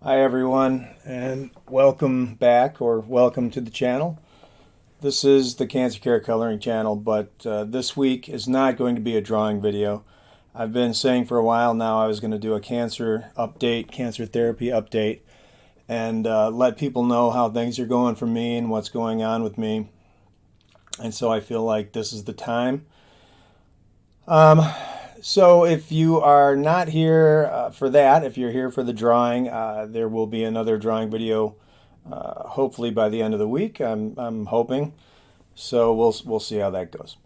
Hi everyone, and welcome back or welcome to the channel. This is the Cancer Care Coloring channel, but this week is not going to be a drawing video. I've been saying for a while now I was going to do a cancer update, cancer therapy update, and let people know how things are going for me and what's going on with me. And so I feel like this is the time. So if you are not here for that, if you're here for the drawing, there will be another drawing video, hopefully by the end of the week. I'm hoping. So we'll see how that goes.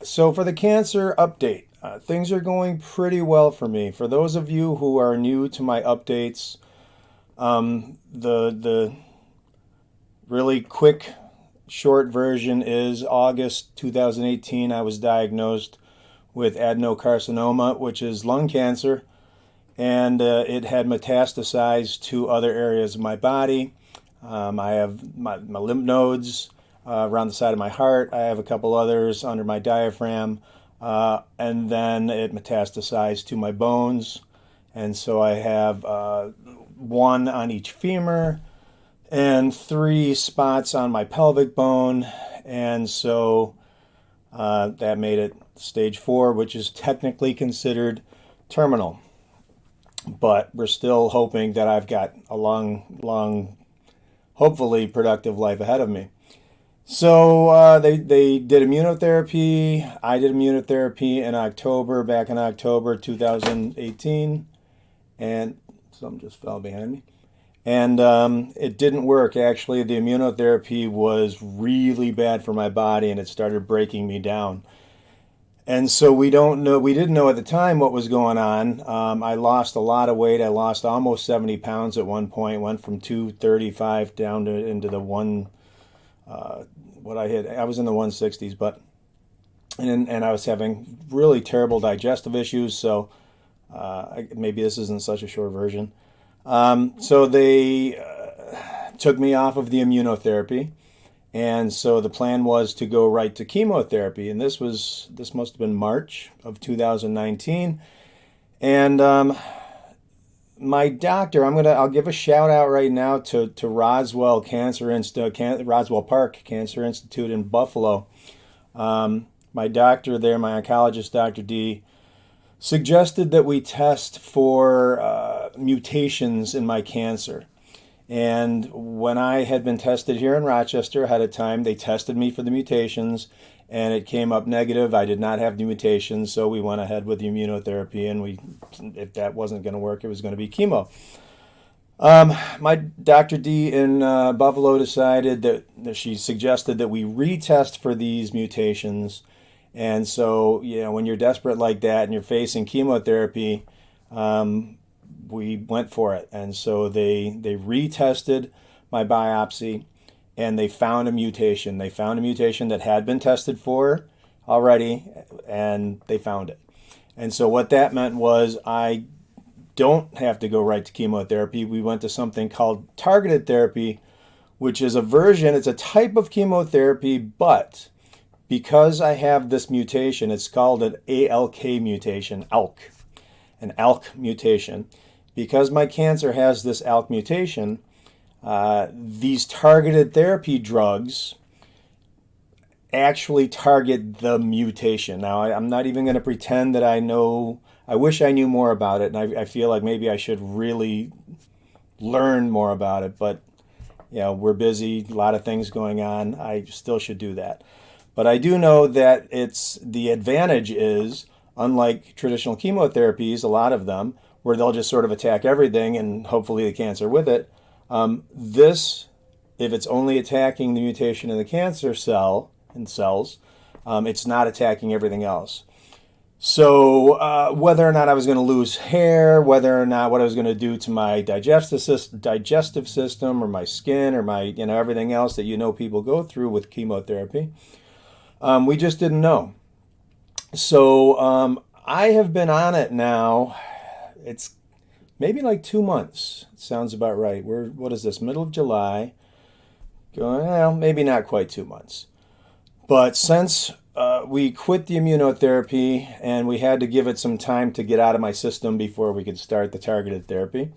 So for the cancer update, things are going pretty well for me. For those of you who are new to my updates, the really quick, short version is August 2018. I was diagnosed with adenocarcinoma, which is lung cancer, and it had metastasized to other areas of my body. I have my lymph nodes around the side of my heart. I have a couple others under my diaphragm, and then it metastasized to my bones. And so I have one on each femur and 3 spots on my pelvic bone. And so that made it stage 4, which is technically considered terminal. But we're still hoping that I've got a long, hopefully productive life ahead of me. So they did immunotherapy. I did immunotherapy back in October 2018. And something just fell behind me. And it didn't work. Actually, the immunotherapy was really bad for my body, and it started breaking me down. And so we didn't know at the time what was going on. I lost a lot of weight. I lost almost 70 pounds at one point. Went from 235 down into the what I hit. I was in the 160s, but and I was having really terrible digestive issues. So maybe this isn't such a short version. So they took me off of the immunotherapy, and so the plan was to go right to chemotherapy, and this must have been March of 2019, and my doctor, I'll give a shout out right now to Roswell Park Cancer Institute in Buffalo. My doctor there, my oncologist, Dr. D, suggested that we test for mutations in my cancer. And when I had been tested here in Rochester ahead of time, they tested me for the mutations, and it came up negative. I did not have the mutations, so we went ahead with the immunotherapy, and if that wasn't going to work, it was going to be chemo. My Dr. D in Buffalo decided that she suggested that we retest for these mutations. And so, when you're desperate like that and you're facing chemotherapy, we went for it. And so they retested my biopsy, and they found a mutation. They found a mutation that had been tested for already, and they found it. And so what that meant was I don't have to go right to chemotherapy. We went to something called targeted therapy, which is it's a type of chemotherapy, but because I have this mutation, it's called an ALK mutation, an ALK mutation. Because my cancer has this ALK mutation, these targeted therapy drugs actually target the mutation. Now, I'm not even going to pretend that I know. I wish I knew more about it, and I feel like maybe I should really learn more about it. But, we're busy, a lot of things going on. I still should do that. But I do know that the advantage is, unlike traditional chemotherapies, a lot of them, where they'll just sort of attack everything and hopefully the cancer with it. This, if it's only attacking the mutation in the cancer cells, it's not attacking everything else. So whether or not I was going to lose hair, whether or not what I was going to do to my digestive system or my skin or my everything else that people go through with chemotherapy, we just didn't know. So I have been on it now. It's maybe like 2 months. It sounds about right. What is this, middle of July? Maybe not quite 2 months. But since we quit the immunotherapy, and we had to give it some time to get out of my system before we could start the targeted therapy.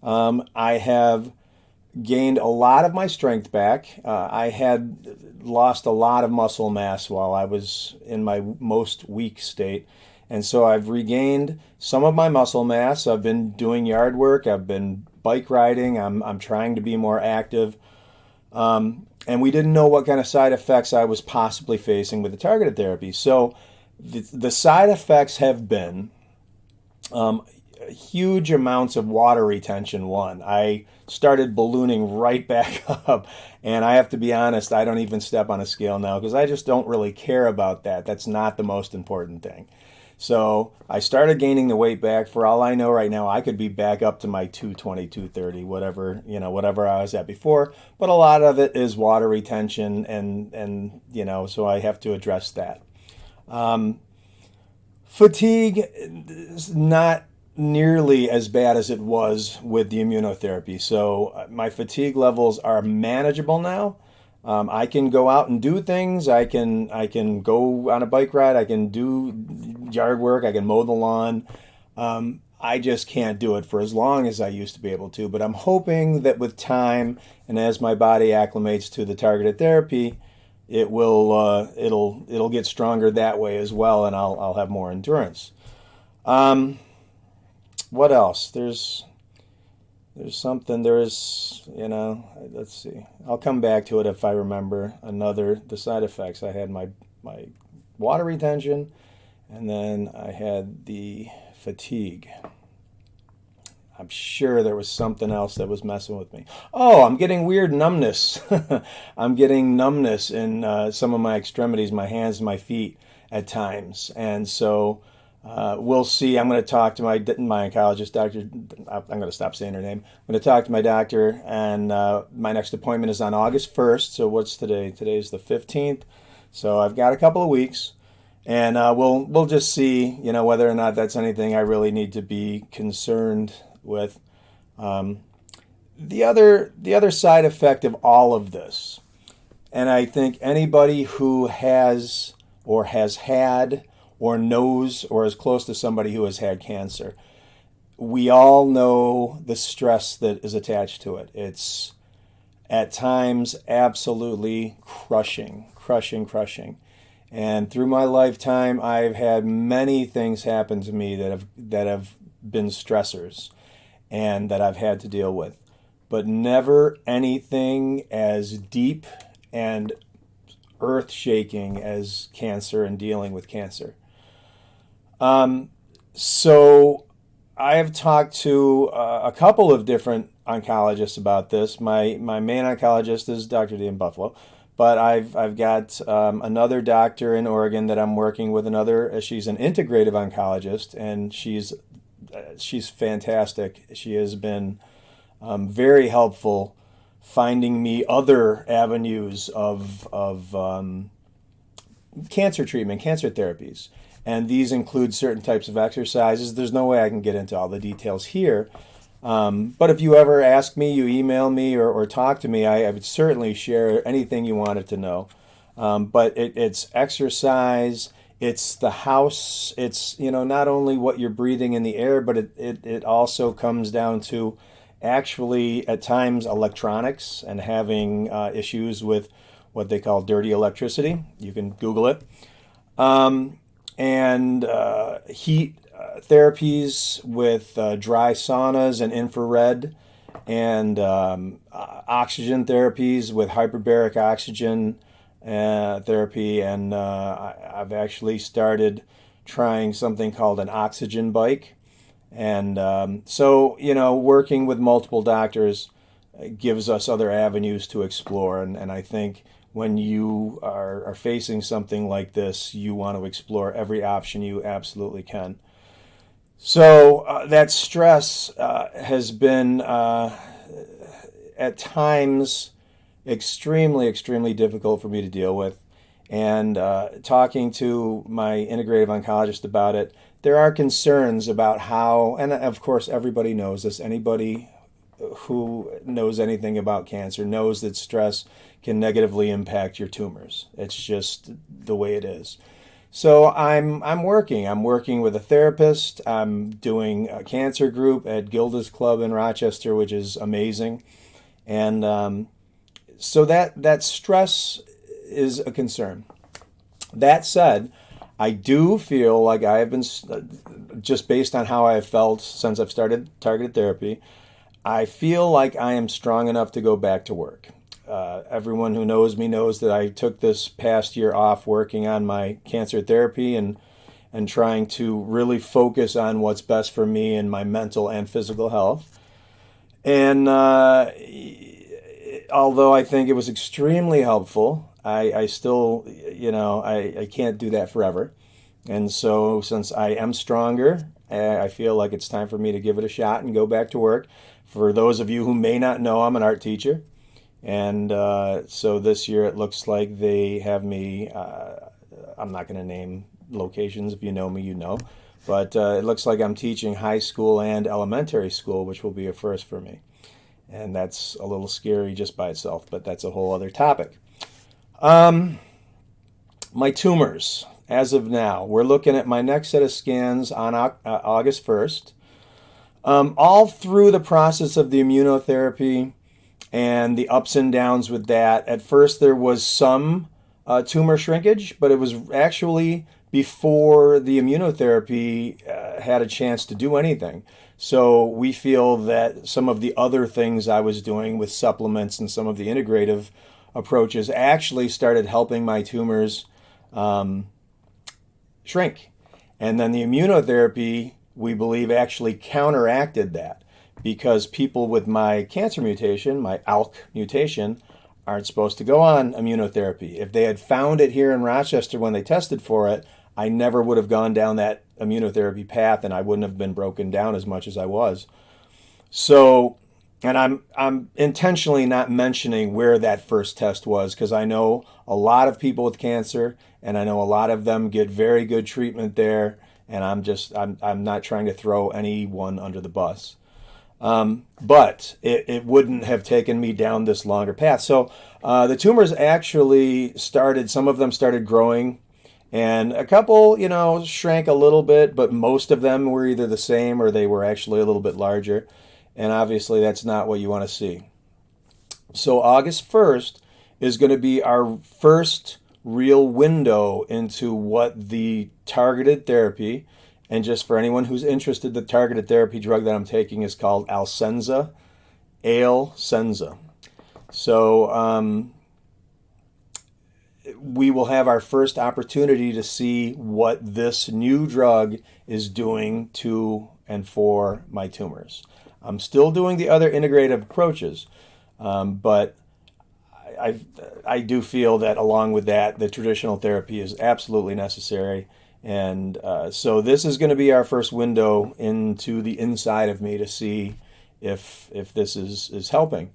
I have gained a lot of my strength back. I had lost a lot of muscle mass while I was in my most weak state. And so I've regained some of my muscle mass. I've been doing yard work. I've been bike riding. I'm trying to be more active. And we didn't know what kind of side effects I was possibly facing with the targeted therapy. So the side effects have been huge amounts of water retention. One, I started ballooning right back up, and I have to be honest, I don't even step on a scale now because I just don't really care about that. That's not the most important thing. So I started gaining the weight back. For all I know right now, I could be back up to my 220, 230, whatever I was at before. But a lot of it is water retention, and so I have to address that. Fatigue is not nearly as bad as it was with the immunotherapy. So my fatigue levels are manageable now. I can go out and do things. I can go on a bike ride. I can do yard work. I can mow the lawn. I just can't do it for as long as I used to be able to. But I'm hoping that with time and as my body acclimates to the targeted therapy, it'll get stronger that way as well, and I'll have more endurance. What else? There's something, let's see. I'll come back to it if I remember the side effects. I had my water retention, and then I had the fatigue. I'm sure there was something else that was messing with me. Oh, I'm getting weird numbness. I'm getting numbness in some of my extremities, my hands and my feet at times. And so we'll see. I'm going to talk to my oncologist, doctor. I'm going to stop saying her name. I'm going to talk to my doctor, and my next appointment is on August 1st. So what's today? Today's the 15th. So I've got a couple of weeks, and we'll just see, whether or not that's anything I really need to be concerned with. The other side effect of all of this, and I think anybody who has or has had or knows or is close to somebody who has had cancer, we all know the stress that is attached to it. It's at times absolutely crushing. And through my lifetime, I've had many things happen to me that have been stressors and that I've had to deal with, but never anything as deep and earth-shaking as cancer and dealing with cancer. So I have talked to a couple of different oncologists about this. My main oncologist is Dr. D in Buffalo, but I've got another doctor in Oregon that I'm working with. She's an integrative oncologist, and she's fantastic. She has been very helpful finding me other avenues of cancer treatment, cancer therapies. And these include certain types of exercises. There's no way I can get into all the details here. But if you ever ask me, you email me or talk to me, I would certainly share anything you wanted to know. But it's exercise, it's the house, it's not only what you're breathing in the air, but it also comes down to actually at times electronics and having issues with what they call dirty electricity. You can Google it. And heat therapies with dry saunas and infrared, and oxygen therapies with hyperbaric oxygen therapy. And I've actually started trying something called an oxygen bike. And so, working with multiple doctors gives us other avenues to explore. And I think when you are facing something like this, you want to explore every option you absolutely can. So that stress has been at times extremely, extremely difficult for me to deal with. And talking to my integrative oncologist about it, there are concerns about how, and of course everybody knows this, anybody who knows anything about cancer knows that stress can negatively impact your tumors. It's just the way it is. So I'm working with a therapist. I'm doing a cancer group at Gilda's Club in Rochester, which is amazing. And so that stress is a concern. That said, I do feel like I have been, just based on how I have felt since I've started targeted therapy, I feel like I am strong enough to go back to work. Everyone who knows me knows that I took this past year off working on my cancer therapy and trying to really focus on what's best for me and my mental and physical health. And although I think it was extremely helpful, I still, I can't do that forever. And so since I am stronger, I feel like it's time for me to give it a shot and go back to work. For those of you who may not know, I'm an art teacher. And so this year it looks like they have me, I'm not going to name locations. If you know me, you know. But it looks like I'm teaching high school and elementary school, which will be a first for me. And that's a little scary just by itself, but that's a whole other topic. My tumors, as of now, we're looking at my next set of scans on August 1st. All through the process of the immunotherapy and the ups and downs with that, at first there was some tumor shrinkage, but it was actually before the immunotherapy had a chance to do anything. So we feel that some of the other things I was doing with supplements and some of the integrative approaches actually started helping my tumors shrink. And then the immunotherapy, we believe, actually counteracted that, because people with my cancer mutation, my ALK mutation, aren't supposed to go on immunotherapy. If they had found it here in Rochester when they tested for it, I never would have gone down that immunotherapy path, and I wouldn't have been broken down as much as I was. So, and I'm intentionally not mentioning where that first test was, because I know a lot of people with cancer, and I know a lot of them get very good treatment there, and I'm not trying to throw anyone under the bus. But it wouldn't have taken me down this longer path. So the tumors actually started, some of them started growing, and a couple, shrank a little bit, but most of them were either the same or they were actually a little bit larger. And obviously that's not what you want to see. So August 1st is going to be our first real window into what the targeted therapy, and just for anyone who's interested, the targeted therapy drug that I'm taking is called Alecensa. So we will have our first opportunity to see what this new drug is doing to and for my tumors. I'm still doing the other integrative approaches, but I do feel that along with that, the traditional therapy is absolutely necessary. And so this is going to be our first window into the inside of me to see if this is helping.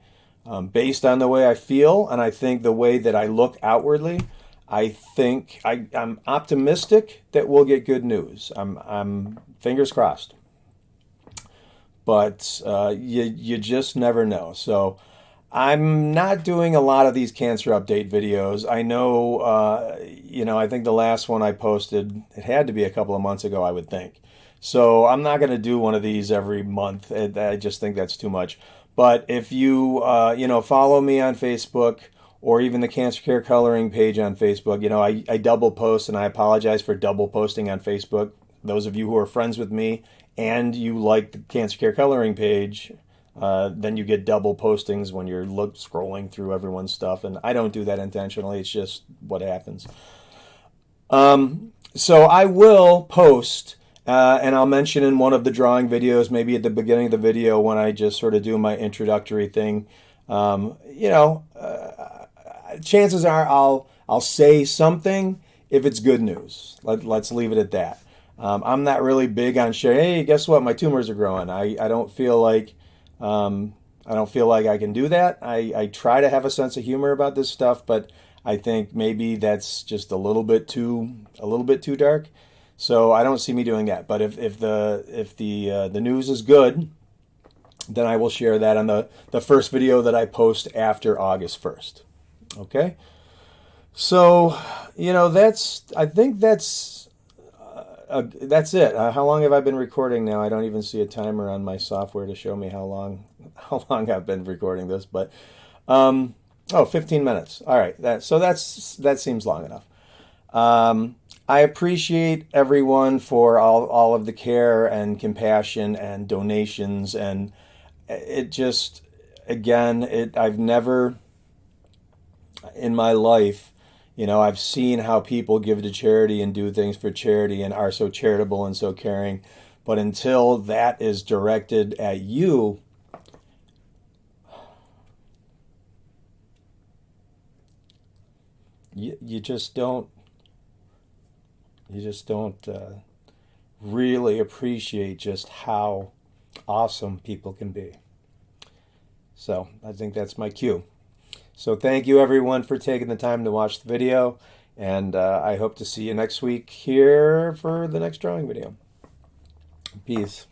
Based on the way I feel, and I think the way that I look outwardly, I think I'm optimistic that we'll get good news. I'm fingers crossed. But you just never know. So I'm not doing a lot of these cancer update videos. I know, I think the last one I posted, it had to be a couple of months ago, I would think. So I'm not going to do one of these every month. I just think that's too much. But if you, follow me on Facebook or even the Cancer Care Coloring page on Facebook, I double post, and I apologize for double posting on Facebook. Those of you who are friends with me and you like the Cancer Care Coloring page, then you get double postings when you're scrolling through everyone's stuff. And I don't do that intentionally. It's just what happens. So I will post, and I'll mention in one of the drawing videos, maybe at the beginning of the video when I just sort of do my introductory thing. Chances are I'll say something if it's good news. Let's leave it at that. I'm not really big on sharing, hey, guess what? My tumors are growing. I don't feel like I can do that. I try to have a sense of humor about this stuff, but I think maybe that's just a little bit too dark. So I don't see me doing that. But if the news is good, then I will share that on the first video that I post after August 1st. Okay? So, I think that's it. How long have I been recording now? I don't even see a timer on my software to show me how long I've been recording this, but 15 minutes. All right. That seems long enough. I appreciate everyone for all of the care and compassion and donations, and it just, again, I've never in my life, I've seen how people give to charity and do things for charity and are so charitable and so caring, but until that is directed at you, you just don't really appreciate just how awesome people can be. So I think that's my cue. So thank you everyone for taking the time to watch the video, and I hope to see you next week here for the next drawing video. Peace.